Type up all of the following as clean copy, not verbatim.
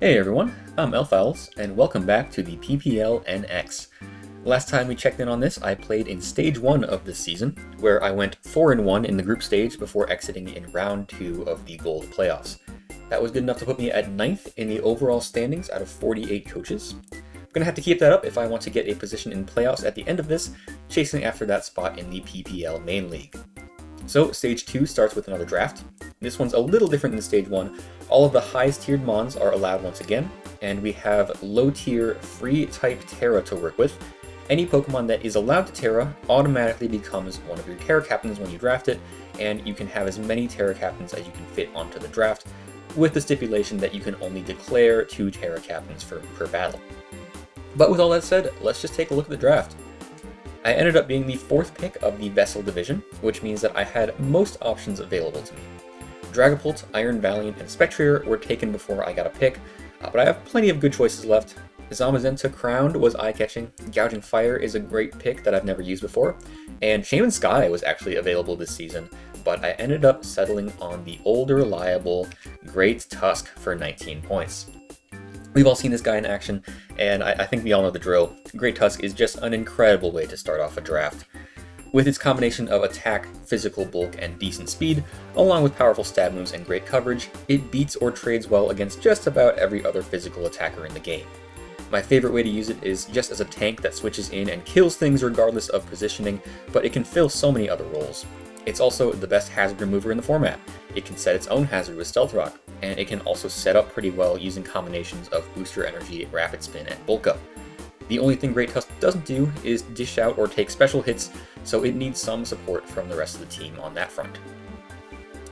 Hey everyone, I'm Elfowls, and welcome back to the PPL NX. Last time we checked in on this, I played in Stage 1 of this season, where I went 4-1 in the group stage before exiting in Round 2 of the Gold playoffs. That was good enough to put me at 9th in the overall standings out of 48 coaches. I'm going to have to keep that up if I want to get a position in playoffs at the end of this, chasing after that spot in the PPL main league. So Stage 2 starts with another draft. This one's a little different than Stage 1. All of the highest tiered mons are allowed once again, and we have low tier free type Terra to work with. Any Pokemon that is allowed to Terra automatically becomes one of your Terra Captains when you draft it, and you can have as many Terra Captains as you can fit onto the draft, with the stipulation that you can only declare 2 Terra Captains per battle. But with all that said, let's just take a look at the draft. I ended up being the 4th pick of the Vessel division, which means that I had most options available to me. Dragapult, Iron Valiant, and Spectrier were taken before I got a pick, but I have plenty of good choices left. Zamazenta Crowned was eye-catching, Gouging Fire is a great pick that I've never used before, and Shaman Sky was actually available this season, but I ended up settling on the old reliable Great Tusk for 19 points. We've all seen this guy in action, and I think we all know the drill. Great Tusk is just an incredible way to start off a draft. With its combination of attack, physical bulk, and decent speed, along with powerful stab moves and great coverage, it beats or trades well against just about every other physical attacker in the game. My favorite way to use it is just as a tank that switches in and kills things regardless of positioning, but it can fill so many other roles. It's also the best hazard remover in the format. It can set its own hazard with Stealth Rock, and it can also set up pretty well using combinations of Booster Energy, Rapid Spin, and Bulk Up. The only thing Great Tusk doesn't do is dish out or take special hits, so it needs some support from the rest of the team on that front.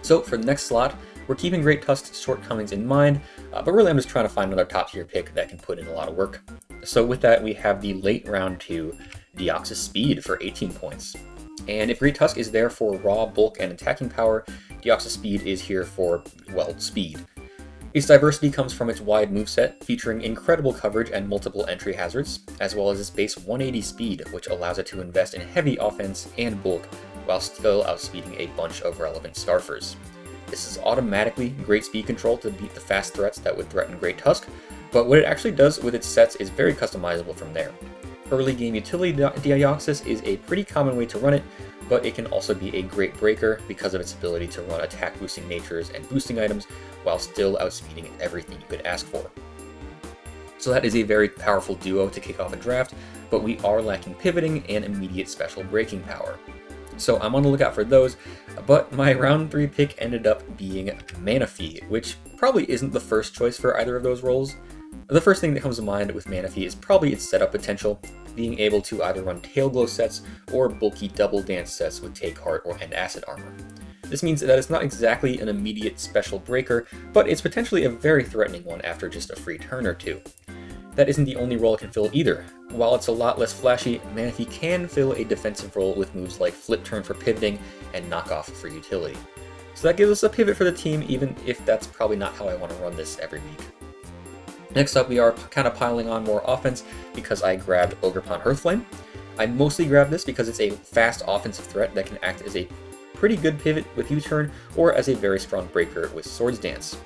So for the next slot, we're keeping Great Tusk's shortcomings in mind, but really I'm just trying to find another top tier pick that can put in a lot of work. So with that, we have the late round 2 Deoxys Speed for 18 points. And if Great Tusk is there for raw bulk and attacking power, Deoxys Speed is here for, well, speed. Its diversity comes from its wide moveset, featuring incredible coverage and multiple entry hazards, as well as its base 180 speed, which allows it to invest in heavy offense and bulk, while still outspeeding a bunch of relevant Scarfers. This is automatically great speed control to beat the fast threats that would threaten Great Tusk, but what it actually does with its sets is very customizable from there. Early game utility Deoxys is a pretty common way to run it, but it can also be a great breaker because of its ability to run attack boosting natures and boosting items while still outspeeding everything you could ask for. So that is a very powerful duo to kick off a draft, but we are lacking pivoting and immediate special breaking power. So I'm on the lookout for those, but my round 3 pick ended up being Manaphy, which probably isn't the first choice for either of those roles. The first thing that comes to mind with Manaphy is probably its setup potential, being able to either run Tail Glow sets or bulky Double Dance sets with Take Heart and Acid Armor. This means that it's not exactly an immediate special breaker, but it's potentially a very threatening one after just a free turn or two. That isn't the only role it can fill either. While it's a lot less flashy, Manaphy can fill a defensive role with moves like Flip Turn for pivoting and Knockoff for utility. So that gives us a pivot for the team, even if that's probably not how I want to run this every week. Next up, we are kind of piling on more offense because I grabbed Ogerpon Hearthflame. I mostly grabbed this because it's a fast offensive threat that can act as a pretty good pivot with U-Turn or as a very strong breaker with Swords Dance.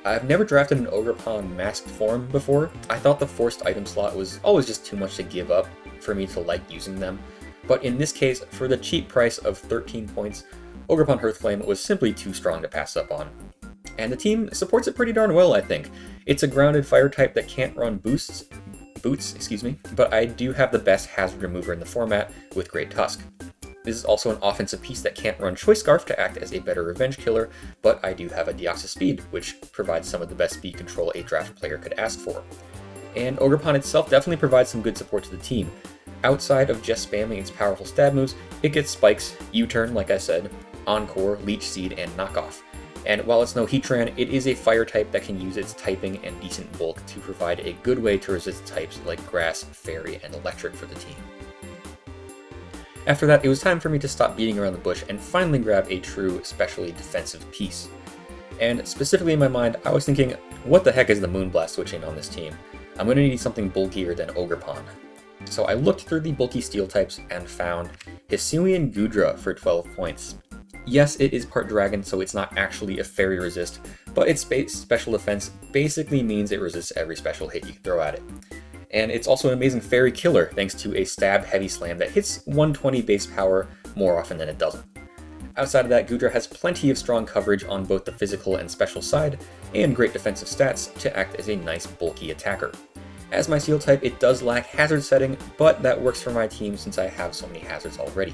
I've never drafted an Ogerpon masked form before. I thought the forced item slot was always just too much to give up for me to like using them, but in this case, for the cheap price of 13 points, Ogerpon Hearthflame was simply too strong to pass up on. And the team supports it pretty darn well, I think. It's a grounded fire type that can't run boots, but I do have the best hazard remover in the format with Great Tusk. This is also an offensive piece that can't run Choice Scarf to act as a better revenge killer, but I do have a Deoxys Speed, which provides some of the best speed control a draft player could ask for. And Ogerpon itself definitely provides some good support to the team. Outside of just spamming its powerful stab moves, it gets Spikes, U-Turn like I said, Encore, Leech Seed, and Knockoff. And while it's no Heatran, it is a fire type that can use its typing and decent bulk to provide a good way to resist types like Grass, Fairy, and Electric for the team. After that, it was time for me to stop beating around the bush and finally grab a true, specially defensive piece. And specifically in my mind, I was thinking, what the heck is the Moonblast switching on this team? I'm going to need something bulkier than Ogerpon. So I looked through the bulky steel types and found Hisuian Goodra for 12 points. Yes, it is part dragon, so it's not actually a fairy resist, but its special defense basically means it resists every special hit you throw at it. And it's also an amazing fairy killer thanks to a stab heavy slam that hits 120 base power more often than it doesn't. Outside of that, Goodra has plenty of strong coverage on both the physical and special side, and great defensive stats to act as a nice bulky attacker. As my Steel type, it does lack hazard setting, but that works for my team since I have so many hazards already.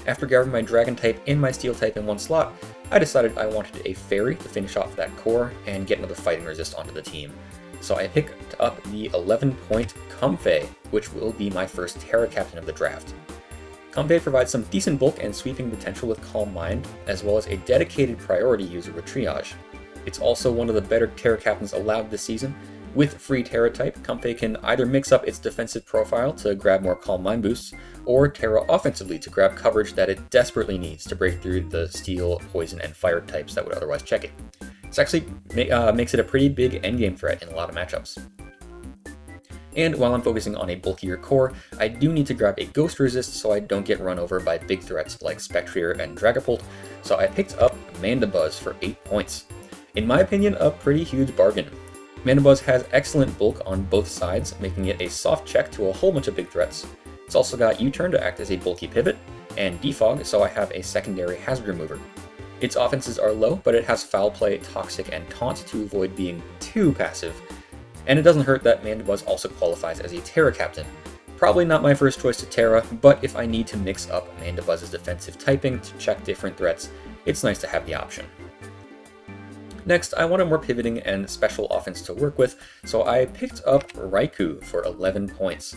After grabbing my Dragon type and my Steel type in one slot, I decided I wanted a Fairy to finish off that core and get another fighting resist onto the team. So I picked up the 11-point Comfey, which will be my first Terra Captain of the draft. Comfey provides some decent bulk and sweeping potential with Calm Mind, as well as a dedicated priority user with Triage. It's also one of the better Terra Captains allowed this season. With free Terra type, Comfey can either mix up its defensive profile to grab more Calm Mind boosts, or Terra offensively to grab coverage that it desperately needs to break through the Steel, Poison, and Fire types that would otherwise check it. This actually makes it a pretty big endgame threat in a lot of matchups. And while I'm focusing on a bulkier core, I do need to grab a Ghost Resist so I don't get run over by big threats like Spectrier and Dragapult, so I picked up Mandibuzz for 8 points. In my opinion, a pretty huge bargain. Mandibuzz has excellent bulk on both sides, making it a soft check to a whole bunch of big threats. It's also got U-Turn to act as a bulky pivot, and Defog so I have a secondary hazard remover. Its offenses are low, but it has Foul Play, Toxic, and Taunt to avoid being too passive. And it doesn't hurt that Mandibuzz also qualifies as a Terra Captain. Probably not my first choice to Terra, but if I need to mix up Mandibuzz's defensive typing to check different threats, it's nice to have the option. Next, I wanted more pivoting and special offense to work with, so I picked up Raikou for 11 points.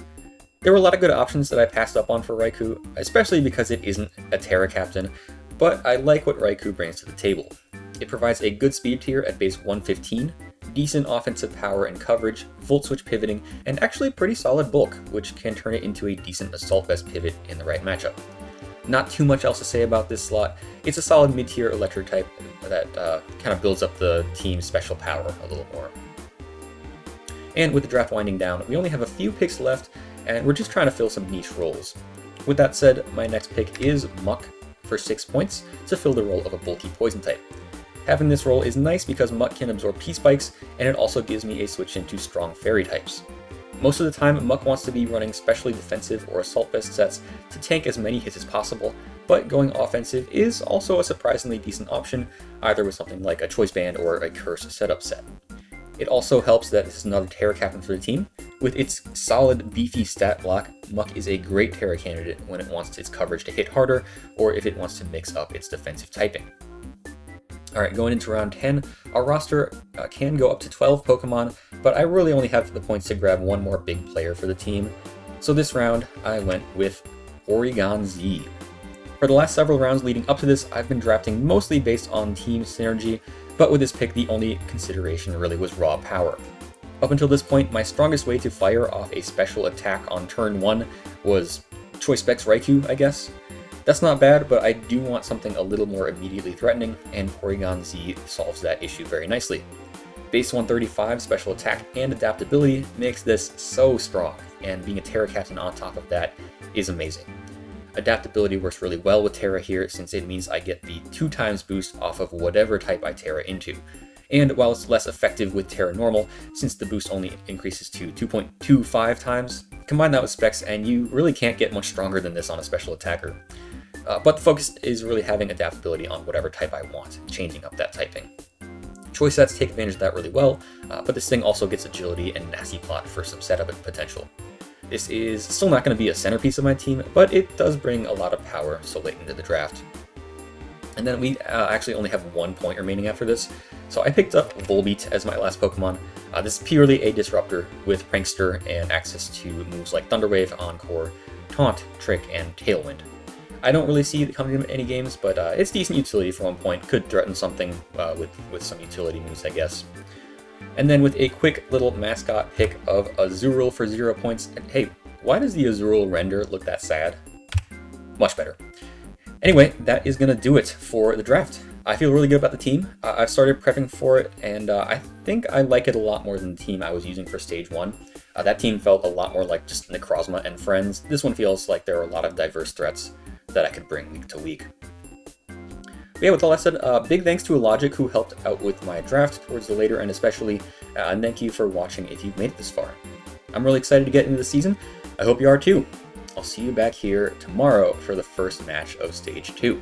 There were a lot of good options that I passed up on for Raikou, especially because it isn't a Terra Captain, but I like what Raikou brings to the table. It provides a good speed tier at base 115, decent offensive power and coverage, Volt Switch pivoting, and actually pretty solid bulk, which can turn it into a decent Assault Vest pivot in the right matchup. Not too much else to say about this slot. It's a solid mid-tier electric type that kind of builds up the team's special power a little more. And with the draft winding down, we only have a few picks left, and we're just trying to fill some niche roles. With that said, my next pick is Muck for 6 points to fill the role of a bulky poison type. Having this role is nice because Muck can absorb P-Spikes, and it also gives me a switch into strong fairy types. Most of the time, Muck wants to be running specially defensive or assault vest sets to tank as many hits as possible, but going offensive is also a surprisingly decent option, either with something like a Choice Band or a Curse setup set. It also helps that this is another Terra Captain for the team. With its solid, beefy stat block, Muck is a great Terra candidate when it wants its coverage to hit harder, or if it wants to mix up its defensive typing. Alright, going into round 10, our roster can go up to 12 Pokemon, but I really only have the points to grab one more big player for the team. So this round, I went with Porygon-Z. For the last several rounds leading up to this, I've been drafting mostly based on team synergy, but with this pick, the only consideration really was raw power. Up until this point, my strongest way to fire off a special attack on turn 1 was Choice Specs Raikou, I guess. That's not bad, but I do want something a little more immediately threatening, and Porygon-Z solves that issue very nicely. Base 135 special attack and adaptability makes this so strong, and being a Terra Captain on top of that is amazing. Adaptability works really well with Terra here since it means I get the 2x boost off of whatever type I Terra into. And while it's less effective with Terra Normal, since the boost only increases to 2.25 times, combine that with Specs and you really can't get much stronger than this on a special attacker. But the focus is really having adaptability on whatever type I want, changing up that typing. Choice sets take advantage of that really well, but this thing also gets agility and nasty plot for some setup potential. This is still not going to be a centerpiece of my team, but it does bring a lot of power so late into the draft. And then we actually only have 1 point remaining after this, so I picked up Volbeat as my last Pokemon. This is purely a disruptor with Prankster and access to moves like Thunder Wave, Encore, Taunt, Trick, and Tailwind. I don't really see it coming in any games, but it's decent utility for 1 point. Could threaten something with some utility moves, I guess. And then with a quick little mascot pick of Azurill for 0 points. And hey, why does the Azurill render look that sad? Much better. Anyway, that is going to do it for the draft. I feel really good about the team. I've started prepping for it, and I think I like it a lot more than the team I was using for Stage 1. That team felt a lot more like just Necrozma and friends. This one feels like there are a lot of diverse threats that I could bring week to week. But yeah, with all that said, big thanks to Logic who helped out with my draft towards the later end especially, and thank you for watching if you've made it this far. I'm really excited to get into the season. I hope you are too. I'll see you back here tomorrow for the first match of Stage 2.